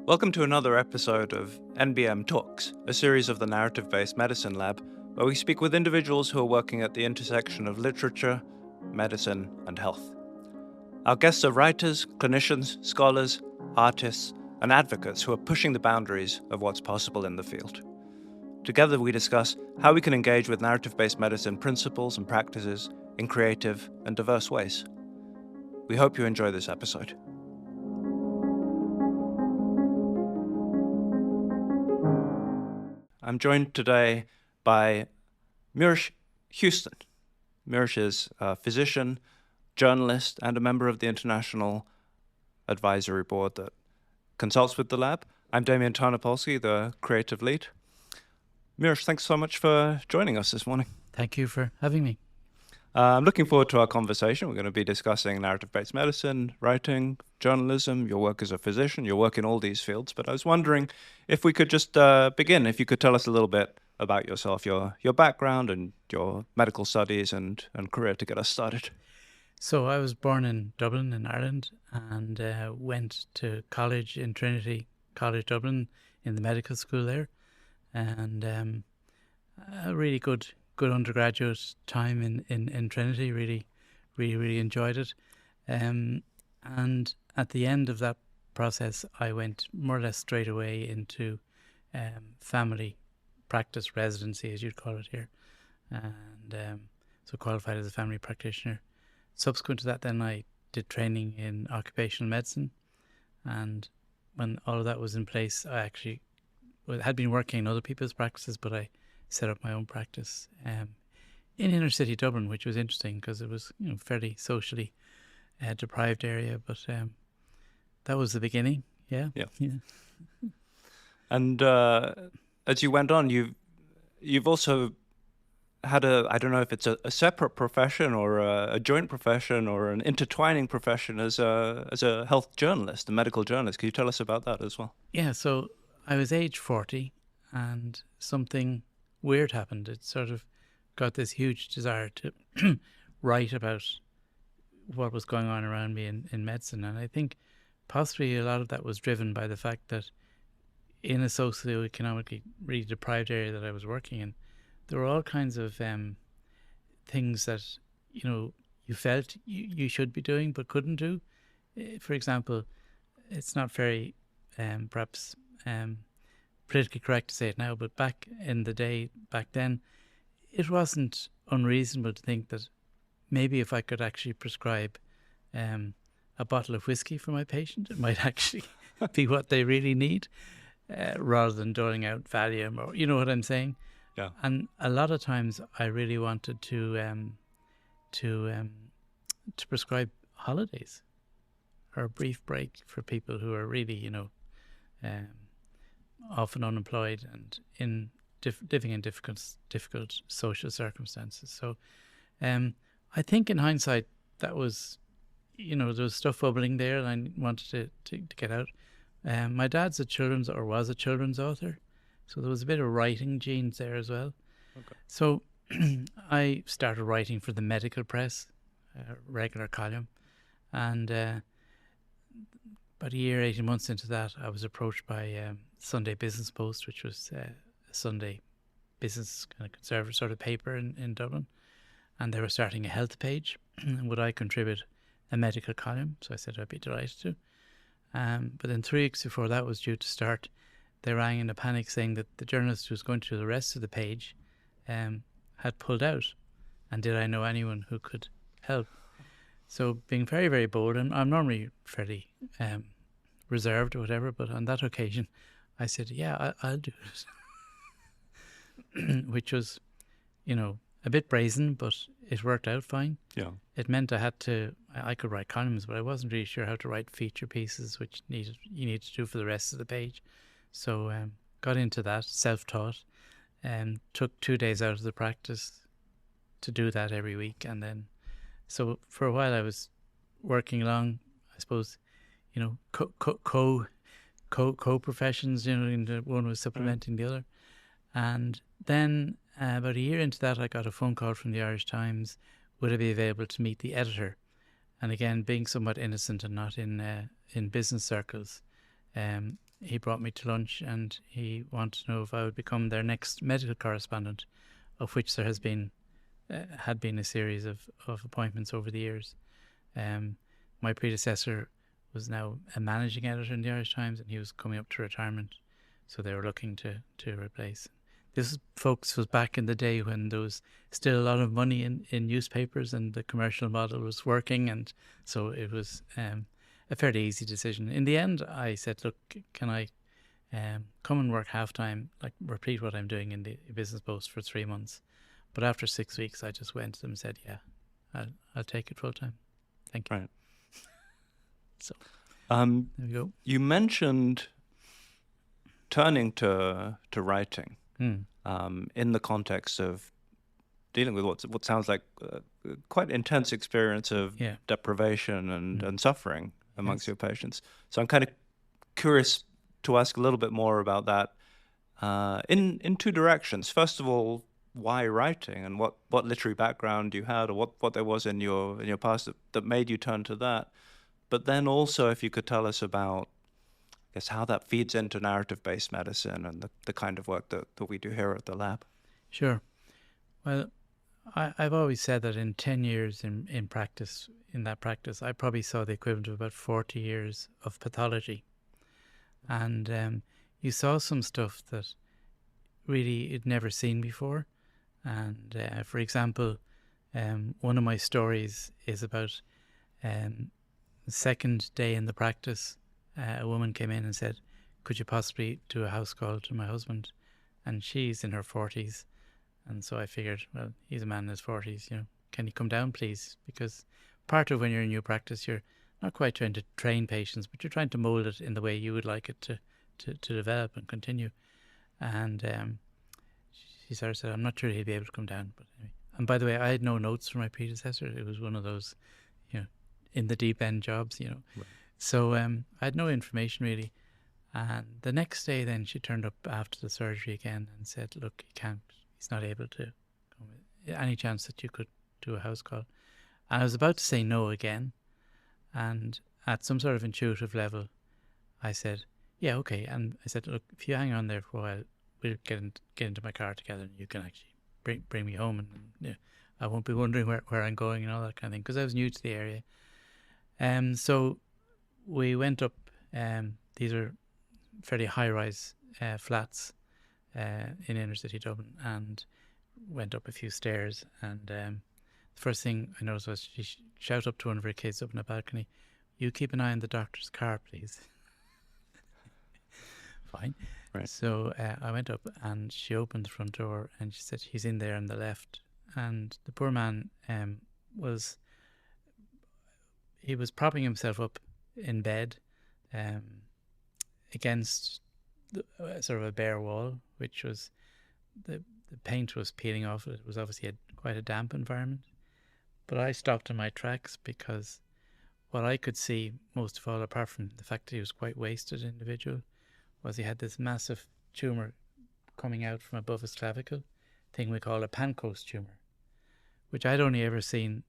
Welcome to another episode of NBM Talks, a series of the Narrative-Based Medicine Lab, where we speak with individuals who are working at the intersection of literature, medicine, and health. Our guests are writers, clinicians, scholars, artists, and advocates who are pushing the boundaries of what's possible in the field. Together we discuss how we can engage with narrative-based medicine principles and practices in creative and diverse ways. We hope you enjoy this episode. I'm joined today by Muiris Houston. Muiris is a physician, journalist, and a member of the International Advisory Board that consults with the lab. I'm Damian Tarnopolsky, the creative lead. Muiris, thanks so much for joining us this morning. Thank you for having me. I'm looking forward to our conversation. We're going to be discussing narrative-based medicine, writing, journalism, your work as a physician, your work in all these fields. But I was wondering if we could just begin, if you could tell us a little bit about yourself, your background and your medical studies and career to get us started. So I was born in Dublin in Ireland and went to college in Trinity College Dublin in the medical school there. And a really good undergraduate time in Trinity, really enjoyed it. And at the end of that process, I went more or less straight away into family practice residency, as you'd call it here. And so qualified as a family practitioner. Subsequent to that, then I did training in occupational medicine. And when all of that was in place, I actually had been working in other people's practices, but I set up my own practice in inner city Dublin, which was interesting because it was fairly socially deprived area. But that was the beginning. Yeah. And as you went on, you've also had I don't know if it's a separate profession or a joint profession or an intertwining profession as a health journalist, a medical journalist. Can you tell us about that as well? Yeah. So I was age 40 and something weird happened. It sort of got this huge desire to write about what was going on around me in medicine. And I think possibly a lot of that was driven by the fact that in a socioeconomically really deprived area that I was working in, there were all kinds of things that, you felt you should be doing but couldn't do. For example, it's not very perhaps politically correct to say it now, but back then, it wasn't unreasonable to think that maybe if I could actually prescribe a bottle of whiskey for my patient, it might actually be what they really need, rather than doling out Valium, or you know what I'm saying. Yeah. And a lot of times, I really wanted to prescribe holidays or a brief break for people who are really, often unemployed and living in difficult social circumstances. So I think in hindsight that was, there was stuff bubbling there and I wanted to get out. My dad's was a children's author, so there was a bit of writing genes there as well. Okay. So I started writing for the medical press, regular column, and about a year, 18 months into that, I was approached by Sunday Business Post, which was a Sunday business kind of conservative sort of paper in Dublin. And they were starting a health page. And would I contribute a medical column? So I said I'd be delighted to. But then 3 weeks before that was due to start, they rang in a panic saying that the journalist who was going to do the rest of the page had pulled out. And did I know anyone who could help? So being very, very bold, and I'm normally fairly reserved or whatever, but on that occasion, I said, yeah, I'll do it. Which was, a bit brazen, but it worked out fine. Yeah. It meant I could write columns, but I wasn't really sure how to write feature pieces, which you need to do for the rest of the page. So got into that, self-taught, and took 2 days out of the practice to do that every week. And then, so for a while I was working along, I suppose, co-professions, one was supplementing the other. And then about a year into that, I got a phone call from the Irish Times. Would I be available to meet the editor? And again, being somewhat innocent and not in business circles, he brought me to lunch and he wanted to know if I would become their next medical correspondent, of which there had been a series of appointments over the years. My predecessor was now a managing editor in the Irish Times, and he was coming up to retirement, so they were looking to replace. This, folks, was back in the day when there was still a lot of money in newspapers and the commercial model was working, and so it was a fairly easy decision. In the end, I said, look, can I come and work half-time, like repeat what I'm doing in the Business Post for 3 months? But after 6 weeks, I just went to them and said, yeah, I'll take it full-time. Thank you. Right. So there we go. You mentioned turning to writing in the context of dealing with what sounds like quite intense experience of deprivation and suffering amongst your patients. So I'm kind of curious to ask a little bit more about that in two directions. First of all, why writing, and what literary background you had, or what there was in your past that made you turn to that. But then also, if you could tell us about, I guess, how that feeds into narrative-based medicine and the kind of work that we do here at the lab. Sure. Well, I've always said that in 10 years in that practice, I probably saw the equivalent of about 40 years of pathology. And you saw some stuff that really you'd never seen before. And for example, one of my stories is about the second day in the practice. A woman came in and said, could you possibly do a house call to my husband? And she's in her 40s. And so I figured, well, he's a man in his 40s, can you come down, please? Because part of when you're in new practice, you're not quite trying to train patients, but you're trying to mold it in the way you would like it to develop and continue. And she sort of said, I'm not sure he'll be able to come down. But anyway. And by the way, I had no notes from my predecessor. It was one of those, in the deep end jobs, Right. So I had no information really. And the next day then she turned up after the surgery again and said, look, he's not able to come. Any chance that you could do a house call? And I was about to say no again. And at some sort of intuitive level, I said, yeah, okay. And I said, look, if you hang on there for a while, we'll get into my car together and you can actually bring me home. And I won't be wondering where I'm going and all that kind of thing, because I was new to the area. So we went up, these are fairly high-rise flats in inner city Dublin, and went up a few stairs. And the first thing I noticed was she shouted up to one of her kids up in the balcony, you keep an eye on the doctor's car, please. Fine. Right. So I went up and she opened the front door and she said, he's in there on the left. And the poor man was propping himself up in bed against sort of a bare wall, which was, the paint was peeling off it. It was obviously quite a damp environment. But I stopped in my tracks because what I could see most of all, apart from the fact that he was quite wasted individual, was he had this massive tumour coming out from above his clavicle, thing we call a Pancoast tumour, which I'd only ever seen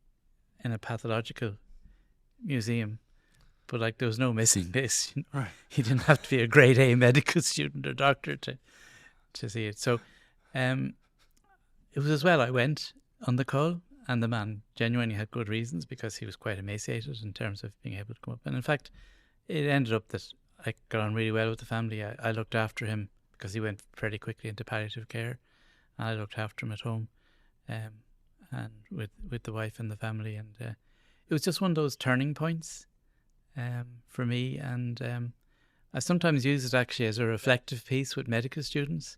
in a pathological museum. But like, there was no missing this. Right. You didn't have to be a grade A medical student or doctor to see it. So it was as well I went on the call, and the man genuinely had good reasons because he was quite emaciated in terms of being able to come up. And in fact, it ended up that I got on really well with the family. I looked after him because he went fairly quickly into palliative care, and I looked after him at home and with the wife and the family. And it was just one of those turning points for me. And I sometimes use it actually as a reflective piece with medical students.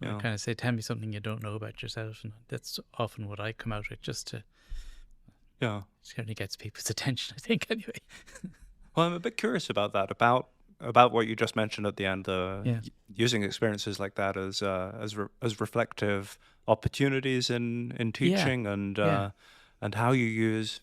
I kind of say, tell me something you don't know about yourself. And that's often what I come out with, just to... Yeah. Certainly gets people's attention, I think, anyway. Well, I'm a bit curious about that, about what you just mentioned at the end, using experiences like that as reflective opportunities in teaching, and how you use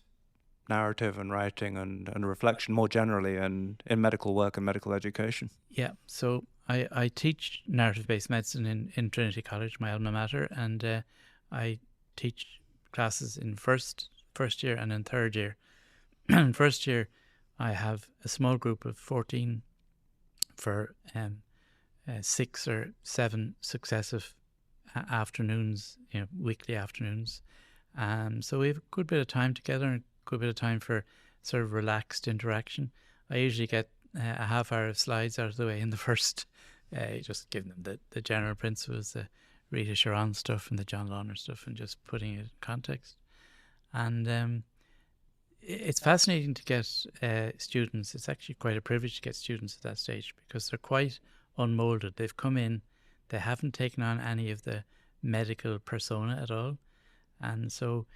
narrative and writing and reflection more generally in medical work and medical education. Yeah, so I teach narrative-based medicine in Trinity College, my alma mater, and I teach classes in first year and in third year. In first year, I have a small group of 14 for 6 or 7 successive afternoons, weekly afternoons. So we have a good bit of time together and a good bit of time for sort of relaxed interaction. I usually get a half hour of slides out of the way in the first, just giving them the general principles, the Rita Sharon stuff and the John Lawner stuff, and just putting it in context. And it's fascinating to get students. It's actually quite a privilege to get students at that stage because they're quite unmolded. They've come in, they haven't taken on any of the medical persona at all. And so,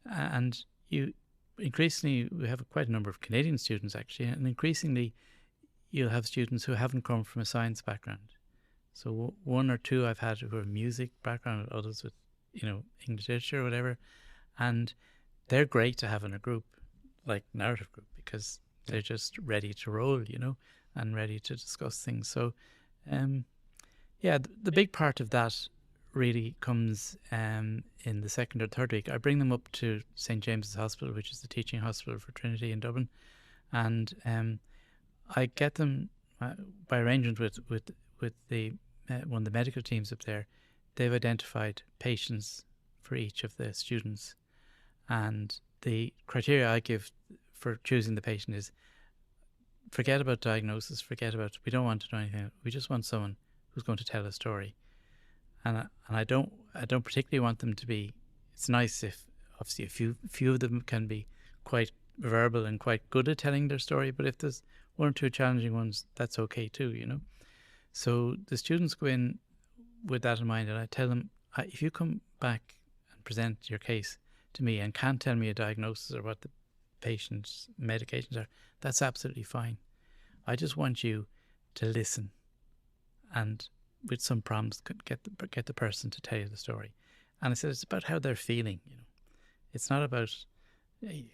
and you increasingly, we have quite a number of Canadian students actually, and increasingly you'll have students who haven't come from a science background. So one or two I've had who are music background, others with, English literature or whatever. And they're great to have in a group, like narrative group, because they're just ready to roll, and ready to discuss things. So, the big part of that really comes in the second or third week. I bring them up to St. James's Hospital, which is the teaching hospital for Trinity in Dublin, and I get them by arrangement with the one of the medical teams up there. They've identified patients for each of the students, and the criteria I give for choosing the patient is forget about diagnosis, we don't want to know anything. We just want someone who's going to tell a story. And I don't particularly want them to be. It's nice if obviously a few of them can be quite verbal and quite good at telling their story. But if there's one or two challenging ones, that's okay too. So the students go in with that in mind, and I tell them, if you come back and present your case to me and can't tell me a diagnosis or what the patient's medications are, that's absolutely fine. I just want you to listen, and with some prompts, get the person to tell you the story. And I said it's about how they're feeling. It's not about,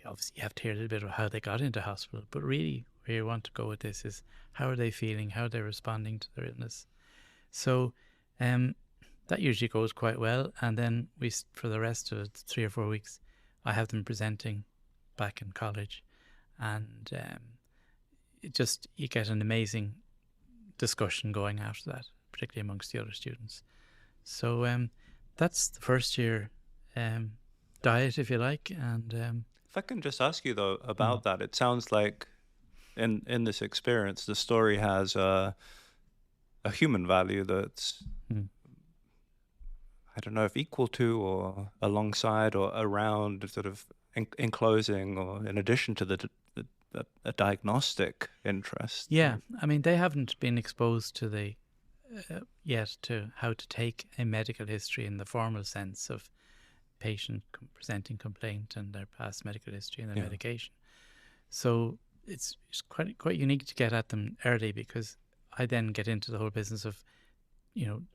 obviously you have to hear a little bit of how they got into hospital, but really where you want to go with this is how are they feeling, how are they responding to their illness. So that usually goes quite well. And then for the rest of 3 or 4 weeks, I have them presenting back in college, and you get an amazing discussion going after that, particularly amongst the other students. So that's the first year diet, if you like. And if I can just ask you though about that, it sounds like in this experience, the story has a human value that's I don't know if equal to or alongside or around, sort of enclosing or in addition to the diagnostic interest. Yeah, I mean, they haven't been exposed to yet to how to take a medical history in the formal sense of patient presenting complaint and their past medical history and their medication. So it's quite unique to get at them early, because I then get into the whole business of, you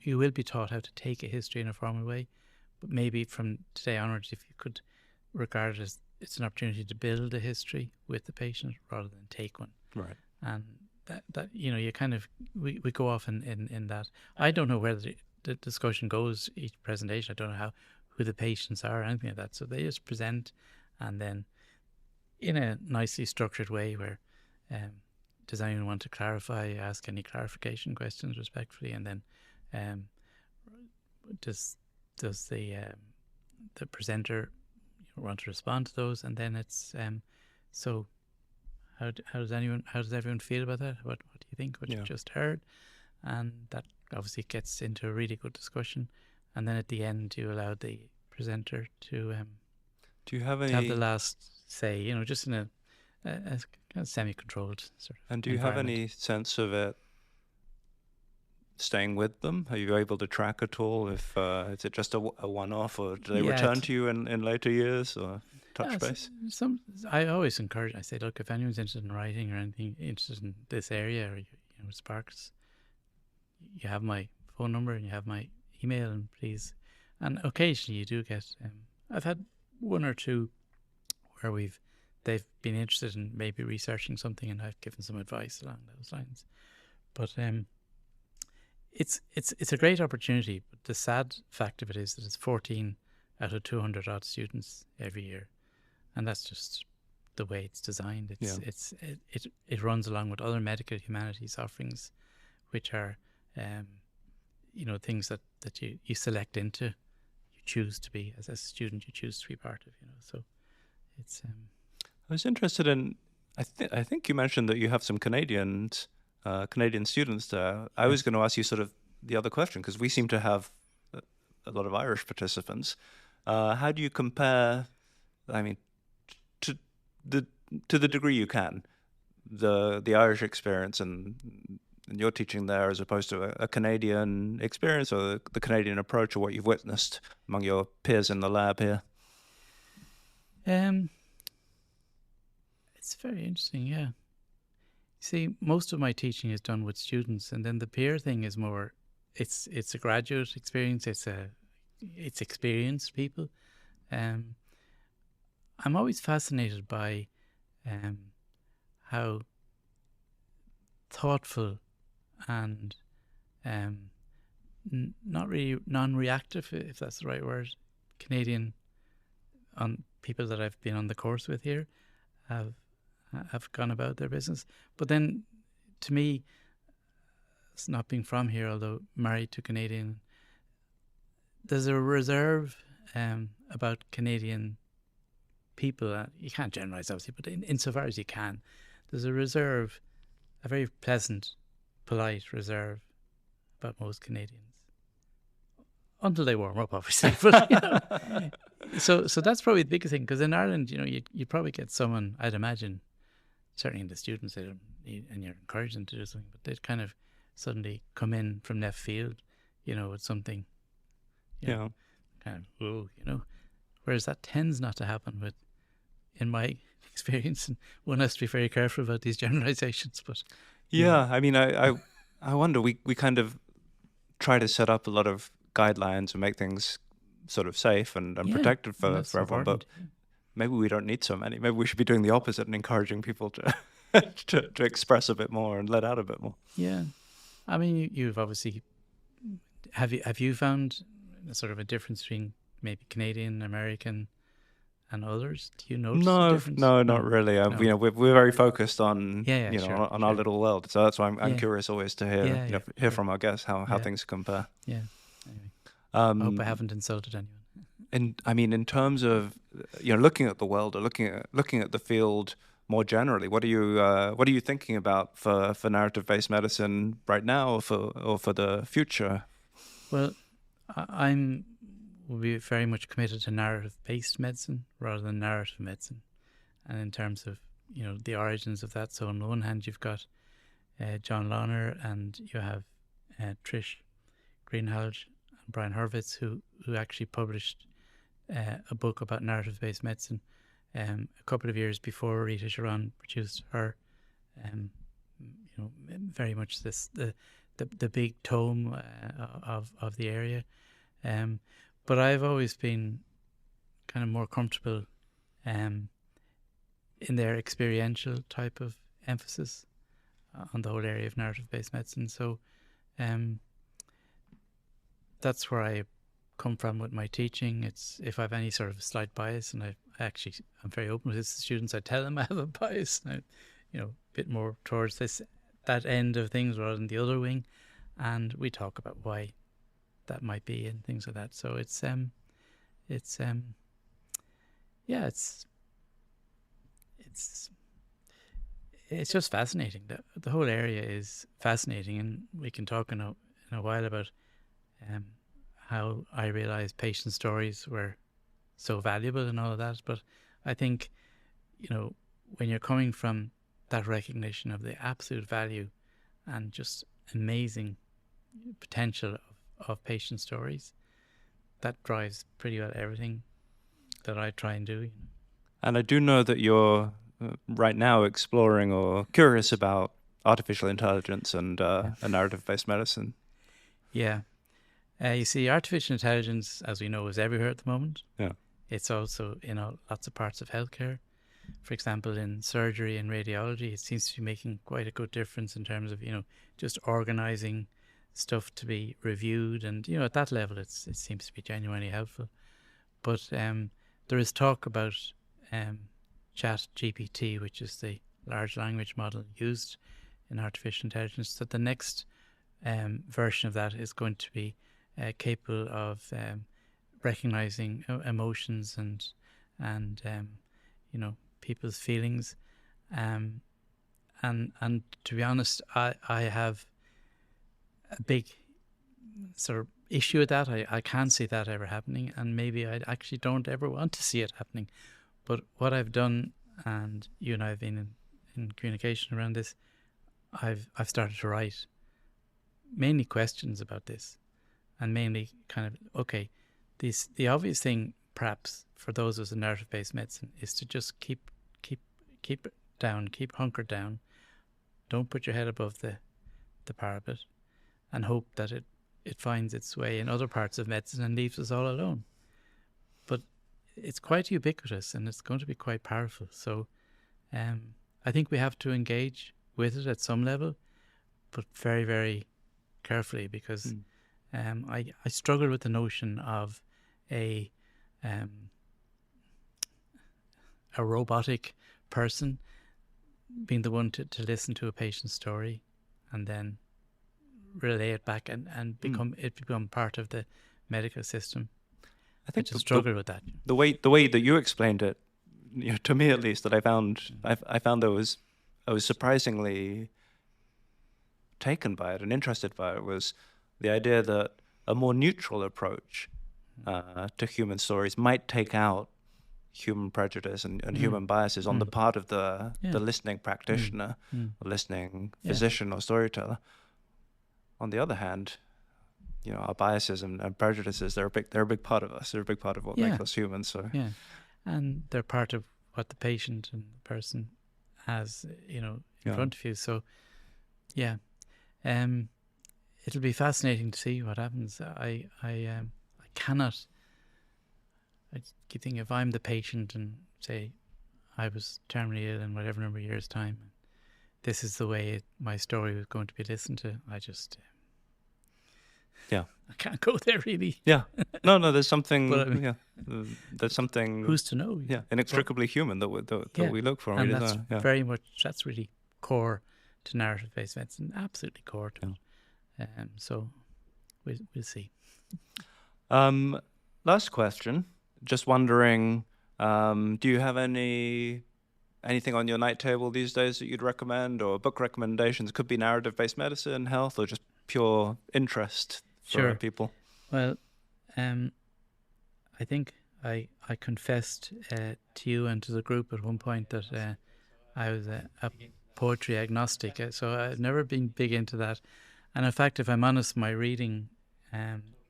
will be taught how to take a history in a formal way, but maybe from today onwards, if you could regard it as it's an opportunity to build a history with the patient rather than take one. Right. And that you kind of we go off in that. I don't know where the discussion goes each presentation. I don't know who the patients are or anything like that. So they just present, and then in a nicely structured way where does anyone want to clarify, ask any clarification questions respectfully, and then does the presenter want to respond to those, and then it's so how does everyone feel about that? What do you think? What you've just heard? And that obviously gets into a really good discussion. And then at the end, you allow the presenter to do you have any have the last say? Just in a kind of semi-controlled sort of. And do you have any sense of it staying with them? Are you able to track at all? If is it just a one-off, or do they return to you in later years, or touch base? I always encourage. I say, look, if anyone's interested in writing or anything, interested in this area or Sparks, you have my phone number and you have my email, and please. And occasionally you do get. I've had one or two where they've been interested in maybe researching something, and I've given some advice along those lines. But it's a great opportunity. But the sad fact of it is that it's 14 out of 200 odd students every year, and that's just the way it's designed. Yeah. It runs along with other medical humanities offerings, which are things that you select into, you choose to be as a student, you choose to be part of. So it's. I was interested in. I think you mentioned that you have some Canadian students there. I was going to ask you sort of the other question, because we seem to have a lot of Irish participants. How do you compare? I mean, to the degree you can, the Irish experience and your teaching there, as opposed to a Canadian experience, or the Canadian approach, or what you've witnessed among your peers in the lab here? It's very interesting, yeah. See, most of my teaching is done with students, and then the peer thing is more. It's a graduate experience. It's experienced people. I'm always fascinated by how thoughtful and not really non-reactive, if that's the right word, Canadian people that I've been on the course with here have gone about their business. But then, to me, it's not being from here, although married to Canadian, there's a reserve about Canadian people. You can't generalize, obviously, but insofar as you can, there's a reserve, a very pleasant, polite reserve about most Canadians. Until they warm up, obviously. But, so that's probably the biggest thing, because in Ireland, you probably get someone, I'd imagine, certainly in the students, and you're encouraging them to do something, but they'd kind of suddenly come in from left field, with something, kind of, whereas that tends not to happen in my experience, and one has to be very careful about these generalizations. But I mean, I wonder, we kind of try to set up a lot of guidelines and make things sort of safe and protected for everyone, but maybe we don't need so many. Maybe we should be doing the opposite and encouraging people to to express a bit more and let out a bit more. Yeah, I mean, you've obviously have you found sort of a difference between maybe Canadian, American, and others? Do you notice a difference? No, not really. No. We're very focused on sure. our little world. So that's why I'm curious always to hear from our guests how things compare. Yeah. Anyway, I hope I haven't insulted anyone. And I mean, in terms of looking at the world, or looking at the field more generally, what are you thinking about for narrative-based medicine right now, or for the future? Well, will be very much committed to narrative-based medicine rather than narrative medicine, and in terms of the origins of that. So on the one hand, you've got John Lawner, and you have Trish Greenhalgh and Brian Hurwitz, who actually published a book about narrative-based medicine a couple of years before Rita Sharon produced her, very much the big tome of the area. But I've always been kind of more comfortable in their experiential type of emphasis on the whole area of narrative-based medicine. So that's where I come from with my teaching. It's if I have any sort of slight bias, and I'm very open with this to students. I tell them I have a bias, and a bit more towards that end of things rather than the other wing, and we talk about why that might be and things like that. So it's just fascinating. The whole area is fascinating, and we can talk in a while about how I realized patient stories were so valuable and all of that. But I think, when you're coming from that recognition of the absolute value and just amazing potential of patient stories, that drives pretty well everything that I try and do. And I do know that you're right now exploring or curious about artificial intelligence and narrative-based medicine. Yeah. You see, artificial intelligence, as we know, is everywhere at the moment. Yeah. It's also in lots of parts of healthcare. For example, in surgery and radiology, it seems to be making quite a good difference in terms of, just organizing stuff to be reviewed. And, at that level, it seems to be genuinely helpful. But there is talk about Chat GPT, which is the large language model used in artificial intelligence, that the next version of that is going to be capable of recognizing emotions and people's feelings. And to be honest, I have a big sort of issue with that. I can't see that ever happening, and maybe I actually don't ever want to see it happening. But what I've done, and you and I have been in communication around this, I've started to write mainly questions about this, and mainly kind of, okay, the obvious thing perhaps for those of us in narrative-based medicine is to just keep it down, keep hunkered down, don't put your head above the parapet, and hope that it finds its way in other parts of medicine and leaves us all alone. But it's quite ubiquitous, and it's going to be quite powerful. So I think we have to engage with it at some level, but very, very carefully, because I struggle with the notion of a robotic person being the one to listen to a patient's story and then relay it back and become part of the medical system. I think I struggle with that. The way that you explained it, to me at least, that I found that I was surprisingly taken by it and interested by it, was the idea that a more neutral approach to human stories might take out human prejudice and human biases on the part of the listening practitioner, or listening physician or storyteller. On the other hand, our biases and prejudices, they're a big part of us. They're a big part of what makes us human. So and they're part of what the patient and the person has, in front of you. So it'll be fascinating to see what happens. I cannot. I keep thinking, if I'm the patient and say I was terminally ill in whatever number of years' time, this is the way my story was going to be listened to, I just I can't go there really. No, there's something. But, I mean, there's something. Who's to know? Inextricably human that we look for. And that's really core to narrative-based medicine. Absolutely core to it. So we'll see. Last question. Just wondering, do you have anything on your night table these days that you'd recommend, or book recommendations? It could be narrative-based medicine, health, or just pure interest for people. Well, I think I confessed to you and to the group at one point that I was a poetry agnostic, so I've never been big into that. And in fact, if I'm honest, my reading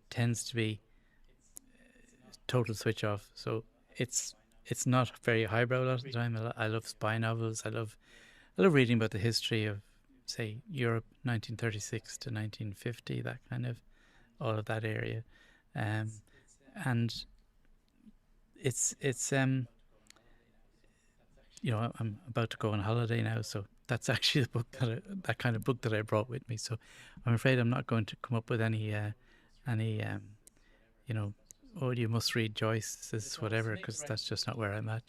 tends to be total switch off. So it's not very highbrow a lot of the time. I love spy novels. I love reading about the history of, say, Europe, 1936 to 1950, that kind of, all of that area. And it's I'm about to go on holiday now, so that's actually the book that kind of book that I brought with me. So I'm afraid I'm not going to come up with any you must read Joyce's whatever, because that's just not where I'm at,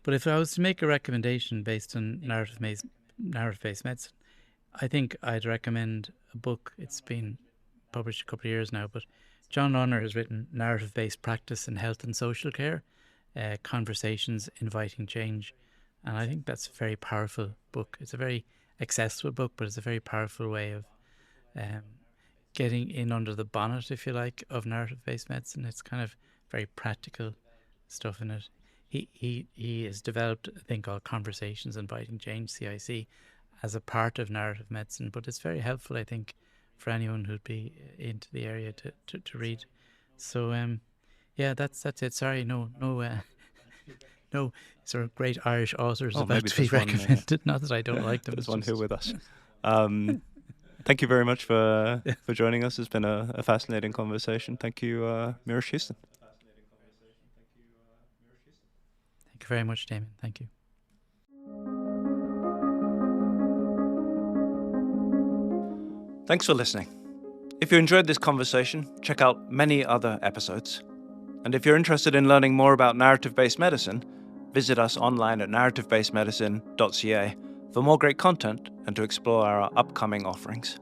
But if I was to make a recommendation based on narrative-based medicine, I think I'd recommend a book. It's been published a couple of years now, but John Lorner has written Narrative-Based Practice in Health and Social Care, Conversations Inviting Change. And I think that's a very powerful book. It's a very accessible book, but it's a very powerful way of getting in under the bonnet, if you like, of narrative-based medicine. It's kind of very practical stuff in it. He has developed a thing called Conversations Inviting Change, CIC, as a part of narrative medicine, but it's very helpful, I think, for anyone who'd be into the area to read. So that's it. Sorry, no sort of great Irish authors about to be recommended. Not that I don't like them. There's one here with us. Thank you very much for joining us. It's been a fascinating conversation. Thank you, Muiris Houston. Thank you very much, Damien. Thank you. Thanks for listening. If you enjoyed this conversation, check out many other episodes. And if you're interested in learning more about narrative-based medicine, Visit us online at narrativebasedmedicine.ca for more great content and to explore our upcoming offerings.